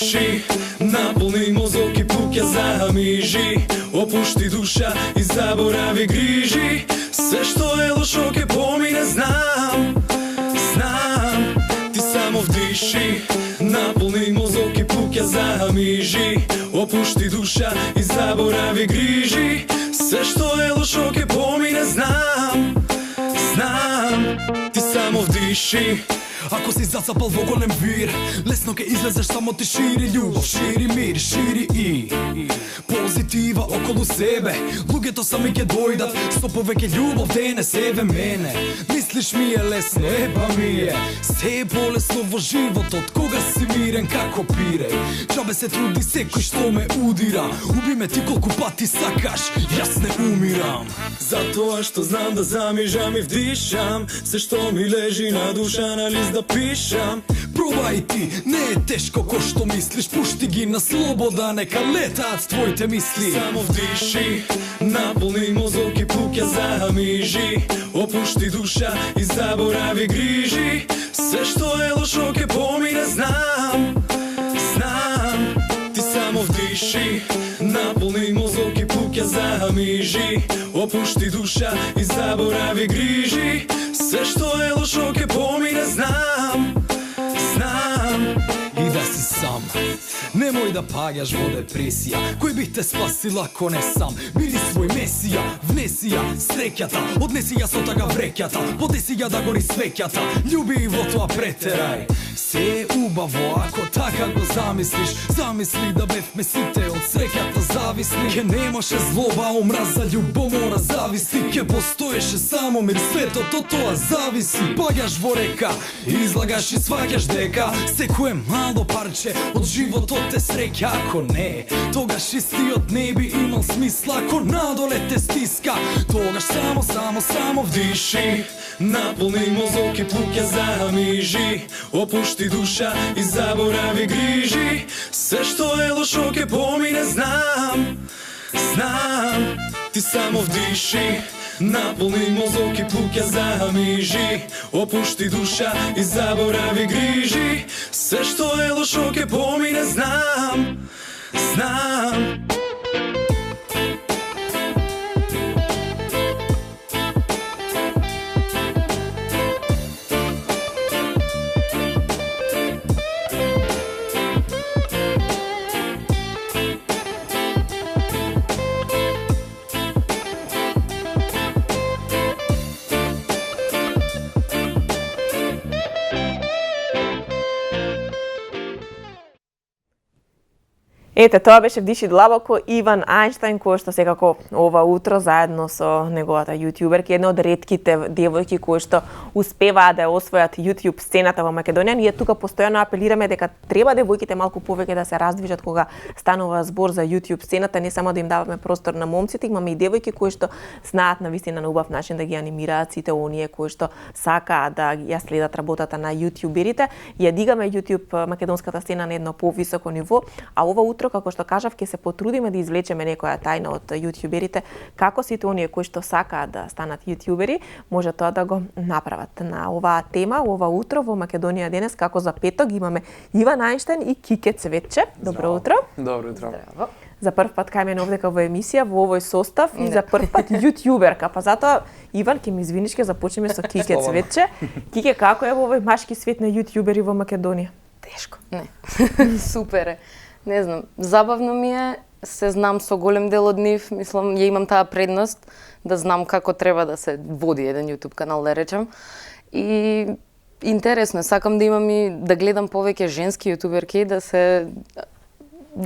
вдиши, наполни мозок и пуќа замижи. Опушти душа и заборави грижи. Се што е лошо ке помине, знам. Ти само вдиши, наполни мозок и пуќа замижи. Опушти душа и заборави грижи. Се што е лошо ке помине, знам. Ти само вдиши. Ако си засапал во голем вир, лесно ке излезеш, само ти шири љубов, шири мир, шири и позитива околу себе. Луѓето сами ке дојдат со повеќе љубов денес, еве мене. Мислиш ми е лесно, епа ми е се е полесно во животот, кога си мирен како пиреј. Џабе се труди секој што ме удира, уби ме ти колку пати сакаш, јас не умирам. Затоа што знам да замижам и вдишам, се што ми лежи на душа на лист да пишам. Пробај ти, не е тешко ко што мислиш, пушти ги на слобода, нека летаат твоите мисли. Само вдиши, наполни мозок и пуќа замижи. Опушти душа и заборави грижи. Се што е лошо ке помине, знам. Ти само вдиши, наполни мозок и пуќа замижи. Опушти душа и заборави грижи. Се што е лошо ке помине, знам. И да си сам, немој да паѓаш во депресија. Кој би те спасил ако не сам? Биди свој месија, внеси ја среќата, однеси ја со тага вреќата, подеси ја да гори свеќата, љуби во тоа претерај. Се е убаво ако така го замислиш, замисли да бевме сите од среќата зависни. Ке немаше злоба, омраза, љубомора, зависти, ке постоеше само мир, светот од тоа зависи. Паѓаш во река, излагаш и сваќаш дека секое мало парче од животот те среќа. Ако не, тогаш истиот не би имал смисла. Ако надоле те стиска, тогаш само вдиши, наполни мозок и пуќа замижи. Опушти душа и заборави грижи. Се што е лошо ке помине, знам. Ти само вдиши, наполни мозок и пуќа замижи. Опушти душа и заборави грижи. Се што е лошо ке помине, знам. Ете, тоа беше Вдиши длабоко Иван Ајнштајн, кој што секако ова утро заедно со неговата јутјуберка, една од ретките девојки кои што успеваат да освојат јутјуб сцената во Македонија. Ние тука постојано апелираме дека треба девојките малку повеќе да се раздвижат кога станува збор за јутјуб сцената, не само да им даваме простор на момците, имаме и девојки кои што знаат навистина на убав начин да ги анимираат сите оние кои што сакаат да ја следат работата на јутјуберите. Ја дигаме јутјуб македонската сцена на едно повисоко ниво, а ова утро, како што кажав, ќе се потрудиме да извлечеме некоја тајна од јутјуберите, како сите оние кои што сакаат да станат јутјубери, може тоа да го направат. На оваа тема, ова утро во Македонија денес, како за петок, имаме Иван Ајнштајн и Кике Цветче. Добро утро. Добро утро. Здраво. За прв пат кај мене овдека во емисија, во овој состав и за прв пат јутјуберка. Па затоа, Иван, ќе ми извиниш, ќе започнеме со Кике Цветче. Кике, како е во овој машки свет на јутјубери во Македонија? Тешко. Не. Супер е. Не знам, забавно ми е, се знам со голем дел од нив, мислам, ја имам таа предност да знам како треба да се води еден YouTube канал, да речем. И интересно е, сакам да имам и да гледам повеќе женски јутуберки, да се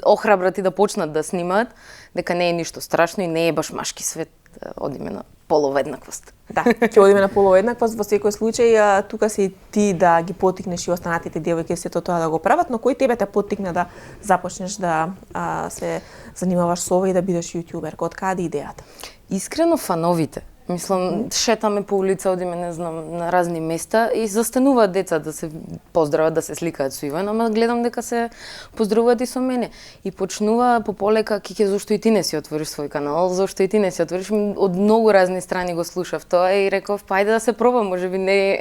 охрабрат и да почнат да снимаат, дека не е ништо страшно и не е баш машки свет, одиме на полоеднаквост. Да, ќе одиме на полоеднаквост во секој случај, тука си ти да ги поттикнеш и останатите девојки сето тоа да го прават, но кој тебе те поттикна да започнеш да се занимаваш со ова и да бидеш јутјуберка? Од каде идејата? Искрено фановите. Мислам, шетаме по улица, одиме, не знам, на разни места и застануваат деца да се поздрават, да се сликаат со Иван, ама гледам дека се поздравуваат и со мене. И почнува полека, Кике, зошто и ти не си отвориш свој канал, зошто и ти не си отвориш, од многу разни страни го слушав тоа и реков, па ајде да се пробам, можеби не е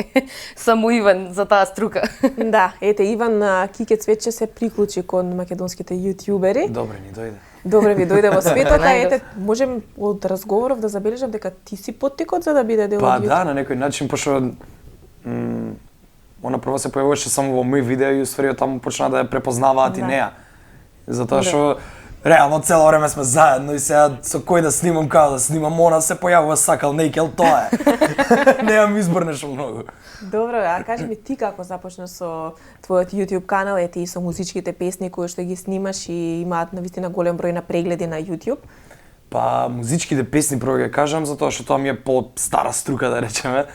само Иван за таа струка. Да, ете, Иван Кике Цветче се приклучи кон македонските јутјубери. Добре ни дојде. Добре ви дојде во светот, ете, можем од разговоров да забележам дека ти си поттикот за да биде дел од Па YouTube. да, на некој начин, пошто она прво се појавуваше само во мои видеа и уствари таму почна да ја препознаваат и Да. неа. Затоа што реално цело време сме заедно и сега со кој да снимам, како да снимам, она се појавува сакал некел, тоа е. Немам избор нешто многу. Добро, а кажи ми ти како започна со твојот YouTube канал, ете и со музичките песни кои што ги снимаш и имаат навистина голем број на прегледи на YouTube? Па музичките песни прво ќе кажам затоа што тоа ми е по-стара струка да речеме.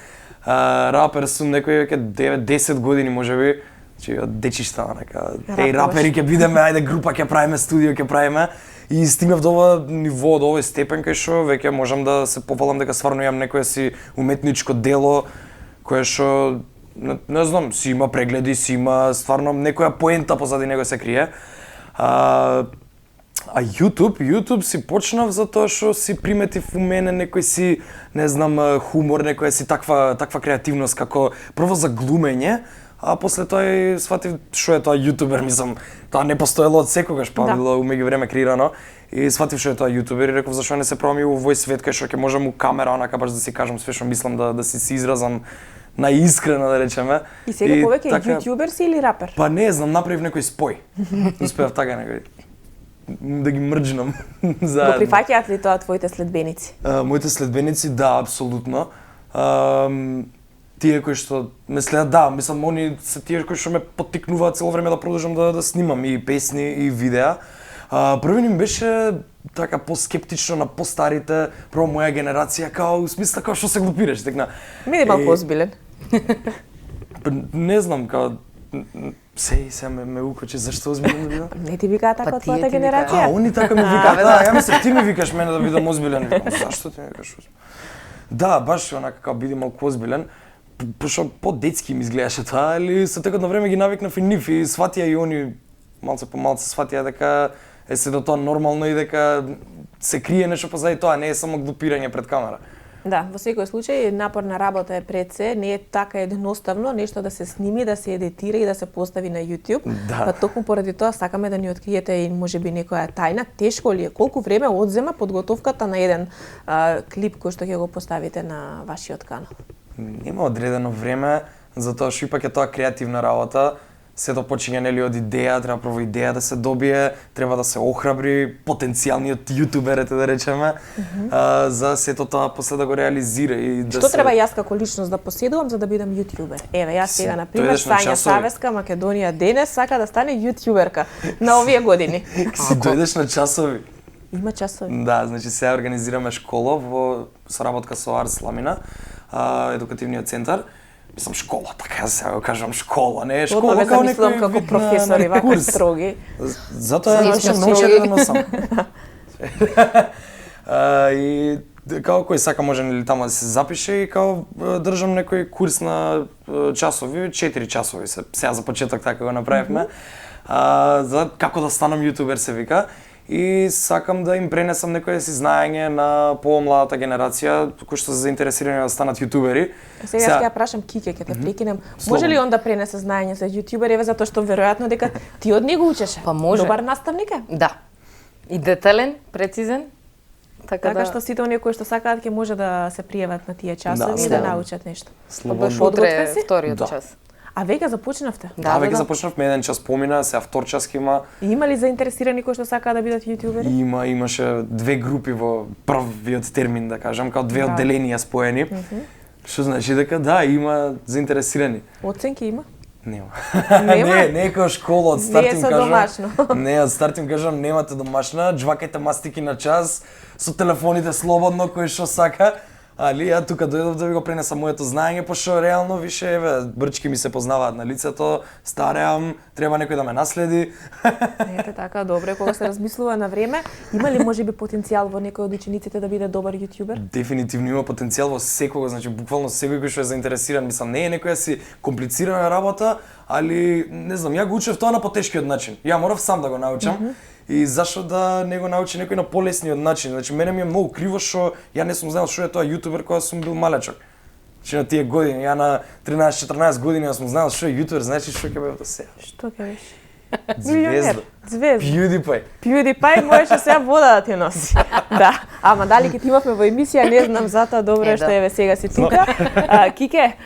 Рапер сум некој веќе 9-10 години можеби. Значи од дечишта нека. Еј рапери ќе бидеме, ајде група ќе правиме, студио ќе правиме. И стигнав до ова ниво, до овој степен кај што веќе можам да се пофалам дека стварно имам некое си уметничко дело кое што не знам, си има прегледи, си има стварно некоја поента позади него се крие. А YouTube си почнав затоа што си приметив у мене некој си, не знам, хумор, некоја си таква креативност како прво за глумење, а после тоа и сватив што е тоа јутубер, мислам, тоа не постоело од секогаш, па било у меѓувреме креирано и сватив што е тоа јутубер и реков зашто не се пробам и во овој свет кај што ќе можам у камера онака баш да си кажам све што мислам да се изразам наискрено да речеме. И сега повеќе јутјубер си или рапер? Па не знам, направив некој спој. Успеав така некој да ги мрџнам заедно. Го прифаќаат ли тоа твоите следбеници? Моите следбеници, да, апсолутно. Тие кои што ме следат, да, мислам, они се тие кои што ме поттикнуваат цело време да продолжам да снимам и песни и видеа. Први ми беше така поскептично на постарите, прво моја генерација, као, смисла, као што се глупираш, текна. Биде малку озбилен. Не знам, као, се ме укочи, зашто озбилен да бидам? Не ти викаа така од тие твојата ти генерација? Они така ми викаат, да, ја мислам, ти ми викаш мене да бидам озбилен. Зашто ти ми викаш озбилен? Да, баш онака као биди малку озбилен. Пошто по-детски ми изгледаше тоа, али со текот на време ги навикнав и нив и сватија и они малце по малце сватија дека е се до тоа нормално и дека се крие нешто позади тоа, не е само глупирање пред камера. Да, во секој случај напорна работа е пред се, не е така едноставно нешто да се сними, да се едитира и да се постави на YouTube. Да. Па токму поради тоа сакаме да ни откриете и можеби некоја тајна. Тешко ли е? Колку време одзема подготовката на еден клип кој што ќе го поставите на вашиот канал? Нема одредено време, затоа што ипак е тоа креативна работа. Сето почиња нели од идеја, треба прво идеја да се добие, треба да се охрабри потенцијалниот јутубер, да речеме, за сето тоа после да го реализира и да Што се... треба јас како личност да поседувам за да бидам јутјубер? Еве, јас сега на пример дојдеш на Сања часови. Савеска, Македонија денес сака да стане јутјуберка на овие години. Си дојдеш на часови. Има часови. Да, значи сега организираме школа во соработка со Арс Ламина, едукативниот центар. Мислам школа, така сега го кажам школа, не е школа Одма како замислам некој како вид професори, на вака курс. строги. Затоа ја Сви нашам сме научен строги. да носам. И како кој сака може нели таму да се запише и као држам некој курс на часови, 4 часови се сега за почеток така го направивме. За како да станам јутубер се вика. И сакам да им пренесам некое си знаење на помладата генерација кои што се заинтересирани да станат јутубери. Сега ќе ја прашам Кике, ќе те прекинем. Може ли он да пренесе знаење за јутјубер, еве затоа што веројатно дека ти од него учеше? Па може. Добар наставник е. Да. И детален, прецизен. Така што сите оние кои што сакаат ќе може да се пријават на тие часови и да слободно. научат нешто. Баш Слободно. утре Подготвен си? вториот Да. час. А веќе започнавте? Да, веќе започнавме, еден час помина, сега втор час ќе има. И има ли заинтересирани кои што сакаат да бидат јутјубери? Имаше две групи во првиот термин, да кажам, као две Да. одделенија споени. Што значи дека да, има заинтересирани. Оценки има? Нема. Нема? не е како школа, од Не старт е им со кажам. домашно. Не, од старт им кажам немате домашна, джвакајте мастики на час, со телефоните слободно кој што сака, Али ја тука дојдов да ви го пренесам моето знаење, пошто реално више еве брчки ми се познаваат на лицето, стареам, треба некој да ме наследи. Ете така, добро е кога се размислува на време. Има ли можеби потенцијал во некој од учениците да биде добар јутјубер? Дефинитивно има потенцијал во секого, значи буквално секој кој што е заинтересиран, мислам, не е некоја си комплицирана работа, али не знам, ја го учев тоа на потешкиот начин. Ја морав сам да го научам. И зашто да не го научи некој на полесниот начин? Значи мене ми е многу криво што ја не сум знаел што е тоа јутубер кога сум бил малечок. Значи на тие години, ја на 13-14 години ја сум знаел што е јутубер, значи што ќе бев до сега. Што ќе беше? Звезда. Звезда. PewDiePie. PewDiePie можеше сега вода да ти носи. Да, ама дали ќе ти имавме во емисија, не знам, затоа добро е што еве сега си тука. Кике,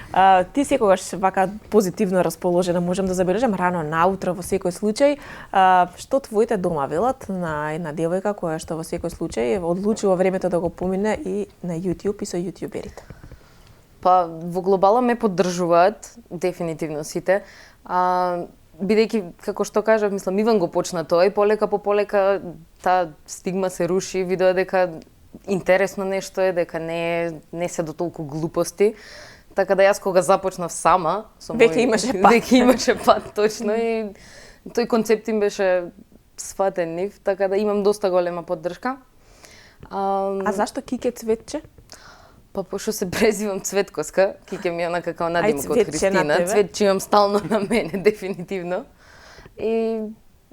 ти секогаш вака позитивно расположена, можам да забележам рано наутро во секој случај. Што твоите дома велат на една девојка која што во секој случај одлучува времето да го помине и на YouTube и со јутјуберите? Па во глобала ме поддржуваат дефинитивно сите. Бидејќи, како што кажав, мислам, Иван го почна тоа и полека по полека таа стигма се руши, видоа дека интересно нешто е, дека не се до толку глупости. Така да јас кога започнав сама, веќе имаше пат точно и тој концепт им беше сватен нив, така да имам доста голема поддршка. А зашто Кике Цветче? Па пошто се презивам Цветкоска, Кике ми е онака као надимок од Христина, Цветче имам стално на мене, дефинитивно. И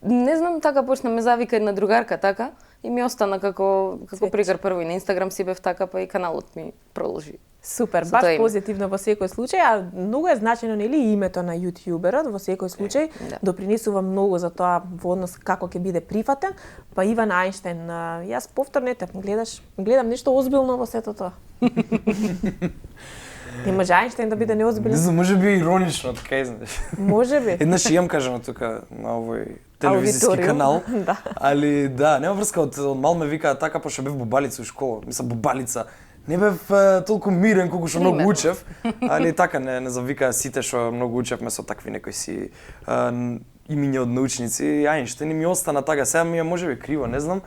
не знам, така почна ме завика една другарка, така, и ми остана како прикар прво и на Инстаграм си бев така, па и каналот ми продолжи. Супер, баш позитивно во секој случај, а многу е значено нели името на јутјуберот во секој случај, допринесува многу за тоа во однос како ќе биде прифатен. Па Иван Ајнштајн, јас повторно гледам нешто озбилно во сето тоа. Не може Ајнштајн да биде неозбилен? Не знам, може би иронично, така знаеш. Може би. Еднаш имам кажано тука на овој телевизиски канал, али да, нема врска, од мал ме викаа така, пошто бев бубалица у школа, мисла бубалица. Не бев толку мирен колку што многу учев, али така не завикаа сите што многу учевме со такви некои си имиња од научници. Ајнштајн ми остана така, сега ми е можеби криво, не знам.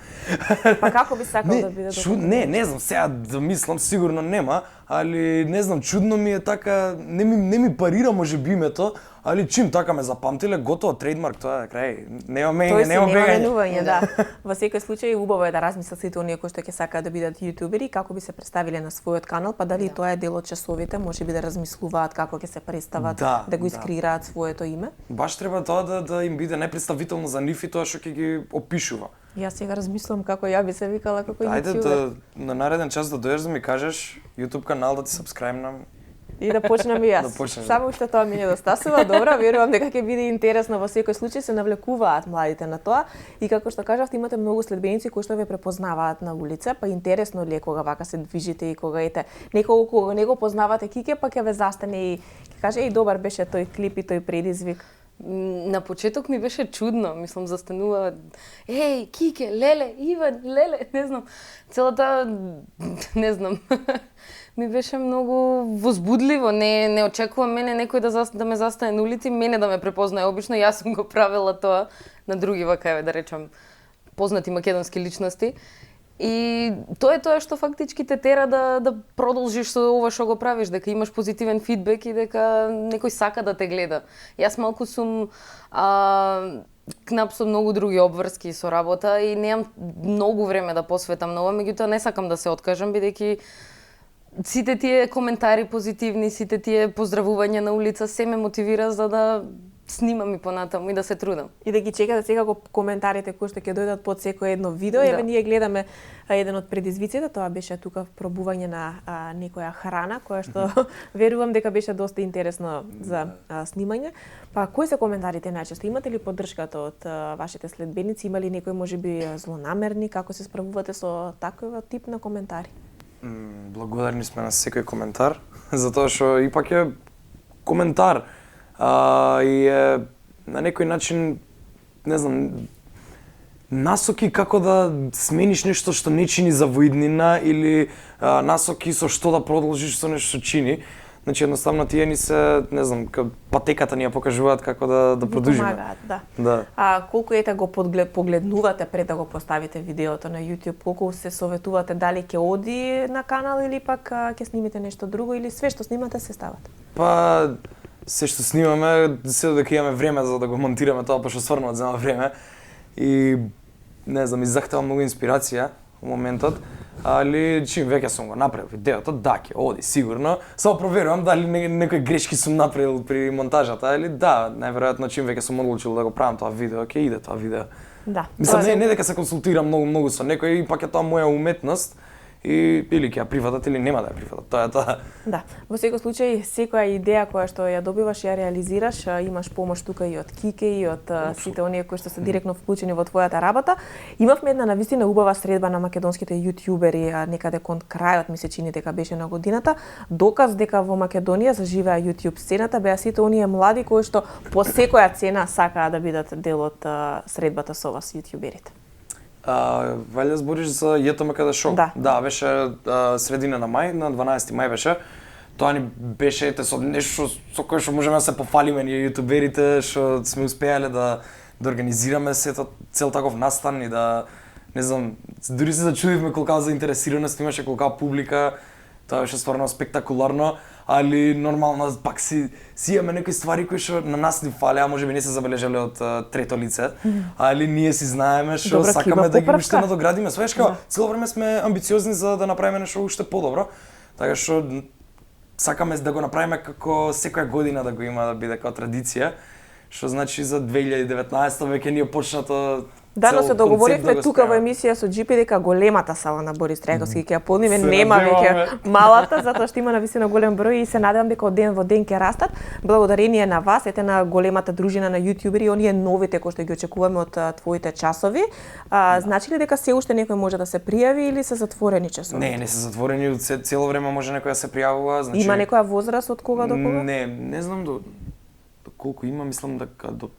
Па како би сакал да биде тоа? Не знам, сега да мислам сигурно нема, али не знам, чудно ми е така, не ми парира можеби името, али чим така ме запамтиле, готово трейдмарк, тоа е крај. Нема бегање. Да. Во секој случај убаво е да размислат сите оние кои што ќе сакаат да бидат јутубери, како би се представиле на својот канал, па дали тоа е дел од часовите, можеби да размислуваат како ќе се представат, да го искреираат своето име. Баш треба тоа да им биде непредставително за нив и тоа што ќе ги опишува. Јас сега размислувам како ја би се викала како јутјубер. Ајде на нареден час да дојдеш да ми кажеш YouTube канал да ти сабскрајбнам. И да почнам и јас. Само уште тоа ми недостасува, добро, верувам дека ќе биде интересно во секој случај, се навлекуваат младите на тоа и како што кажавте имате многу следбеници кои што ве препознаваат на улица, па интересно ли е кога вака се движите и кога некого кога не го познавате Кике, па ќе ве застане и ќе каже еј добар беше тој клип и тој предизвик. На почеток ми беше чудно, мислам застанува еј Кике, леле, Иван, леле, не знам, целата не знам. Ми беше многу возбудливо, не очекувам мене некој да ме застане на улици, мене да ме препознае. Обично јас сум го правела тоа на други вака, да речам, познати македонски личности. И тоа е тоа што фактички те тера да продолжиш со ова што го правиш, дека имаш позитивен фидбек и дека некој сака да те гледа. Јас малку сум кнап со многу други обврски со работа и немам многу време да посветам на ова, меѓутоа не сакам да се откажам, бидејќи сите тие коментари позитивни, сите тие поздравувања на улица се ме мотивира за да снимам и понатаму и да се трудам. И да ги чекате сега го коментарите кои што ќе дојдат под секој едно видео. Еве ние гледаме еден од предизвиците, тоа беше тука пробување на некоја храна која што верувам дека беше доста интересно за снимање. Па кои се коментарите најчесто? Имате ли поддршката од вашите следбеници? Има ли некои можеби злонамерни? Како се справувате со таков тип на коментари? Благодарни сме на секој коментар, затоа што ипак е коментар и е на некој начин, не знам, насоки како да смениш нешто што не чини за во иднина или насоки со што да продолжиш со нешто чини. Значи едноставно тие ни се, не знам, патеката ни ја покажуваат како да продолжиме. Помагаат, да. Да. Колку ете го погледнувате пред да го поставите видеото на YouTube? Колку се советувате дали ќе оди на канал или пак ќе снимите нешто друго или све што снимате се ставате? Па се што снимаме, се додека имаме време за да го монтираме тоа, пошто стварно одзема време. И не знам, иззахтeva многу инспирација во моментот, али чим веќе сум го направил видеото, да, ќе оди сигурно. Само проверувам дали некои грешки сум направил при монтажата, или да, најверојатно чим веќе сум одлучил да го правам тоа видео, ќе иде тоа видео. Да. Мислам, не дека се консултирам многу со некој, и пак е тоа моја уметност. И или ќе ја прифатат или нема да ја прифатат. Тоа е тоа. Да. Во секој случај, секоја идеја која што ја добиваш и ја реализираш, имаш помош тука и од Кике и од сите оние кои што се директно вклучени во твојата работа. Имавме една навистина убава средба на македонските јутјубери некаде кон крајот, ми се чини дека беше на годината. Доказ дека во Македонија заживеа YouTube сцената беа сите оние млади кои што по секоја цена сакаа да бидат дел од средбата со вас јутјуберите. Валја збориш за JTMKD шоу. Да, беше средина на мај, на 12 мај беше. Тоа ни беше со нешто со кое што можеме да се пофалиме ние јутуберите, што сме успеале да организираме цел таков настан и да, не знам, дури се зачудивме колка заинтересираност имаше, колка публика. Тоа беше стварно спектакуларно, али нормално пак си имаме некои ствари кои што на нас ни фалеа, можеби не се забележале од трето лице, али ние си знаеме што сакаме да ги уште надоградиме. Свеш како цело време сме амбициозни за да направиме нешто уште подобро, така што сакаме да го направиме како секоја година да го има, да биде како традиција, што значи за 2019 веќе ни е почнато. Да, но се договоривме тука во емисија со GP дека големата сала на Борис Трајковски ќе ја полниме, нема веќе малата, затоа што има навистина голем број и се надевам дека од ден во ден ќе растат. Благодарение на вас, ете на големата дружина на јутјубери, оние новите кои што ги очекуваме од твоите часови. Значи ли дека се уште некој може да се пријави или се затворени часови? Не се затворени, цело време може некој да се пријавува, значи. Има некоја возраст од кога до кога? Не знам до колку има, мислам дека до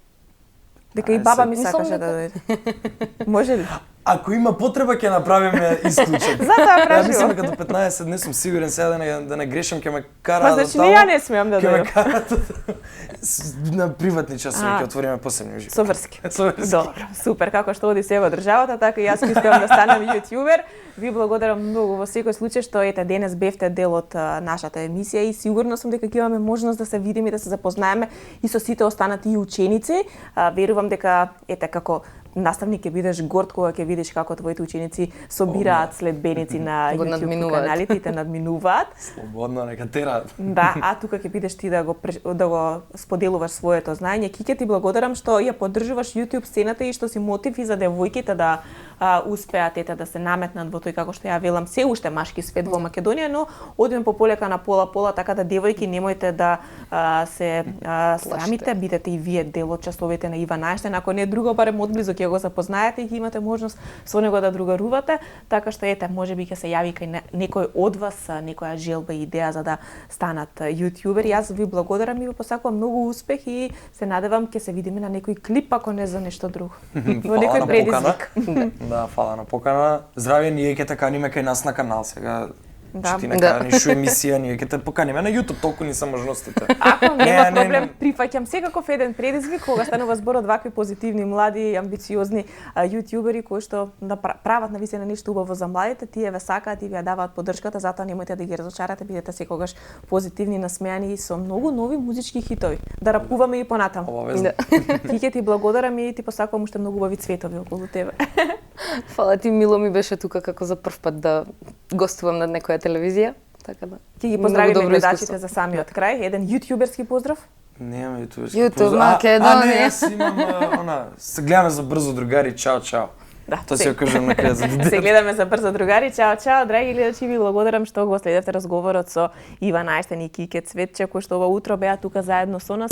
дека и баба ми сакаше да дојде. Може ли? Ако има потреба ќе направиме исклучок. Затоа прашувам. Мислам дека до 15 не сум сигурен, сега да не грешам, ќе ме кара да таму. Значи не ја не смеам да дојдам. Ќе ме кара на приватни часови ќе отвориме посебни уживки. Соврски. Добро, супер, како што оди се во државата, така и јас ќе успеам да станам јутјубер. Ви благодарам многу во секој случај што денес бевте дел од нашата емисија и сигурно сум дека ќе имаме можност да се видиме и да се запознаеме и со сите останати и ученици. Верувам дека како наставник ќе бидеш горд кога ќе видиш како твоите ученици собираат следбеници на YouTube каналите и те надминуваат. Слободно нека тераат. Да, а тука ќе бидеш ти да го споделуваш своето знаење. Кике, ти благодарам што ја поддржуваш YouTube сцената и што си мотив и за девојките да успеат да се наметнат во тој, како што ја велам, се уште машки свет во Македонија, но одиме по полека на пола, така да девојки немојте да се срамите, бидете и вие дел од часовите на Иван Ајнштајн, ако не друго барем одблизу ќе го запознаете и ќе имате можност со него да другарувате, така што можеби ќе се јави кај некој од вас некоја желба и идеја за да станат јутјубери. Јас ви благодарам и ви посакувам многу успех и се надевам ќе се видиме на некој клип, ако не за нешто друго. Во некој предизвик. Да, фала на покана. Здравје, ние ќе те каниме кај нас на канал сега. Да. Ти не каниш емисија, ние ќе те поканиме на YouTube, толку ни се можностите. Ако нема проблем, прифаќам секаков еден предизвик кога станува збор од вакви позитивни, млади, амбициозни јутјубери кои што да прават навистина нешто убаво за младите, тие ве сакаат и ви ја даваат поддршката, затоа немојте да ги разочарате, бидете секогаш позитивни, насмеани и со многу нови музички хитови. Да рапуваме и понатаму. Кике, ти благодарам и ти посакувам уште многу убави цветови околу тебе. Фала ти, мило ми беше тука како за прв пат да гостувам на некоја телевизија, така да. Ти ги поздравиме гледачите за самиот крај, еден јутјуберски поздрав. Немам јутјуберски поздрав. YouTube Македонија. Не, јас имам се гледаме за брзо другари, чао. Да, тоа се кажам на крај за дете. Се гледаме за брзо другари, чао, драги гледачи, ви благодарам што го следевте разговорот со Иван Ајнштајн и Кике Цветче, кои што ова утро беа тука заедно со нас.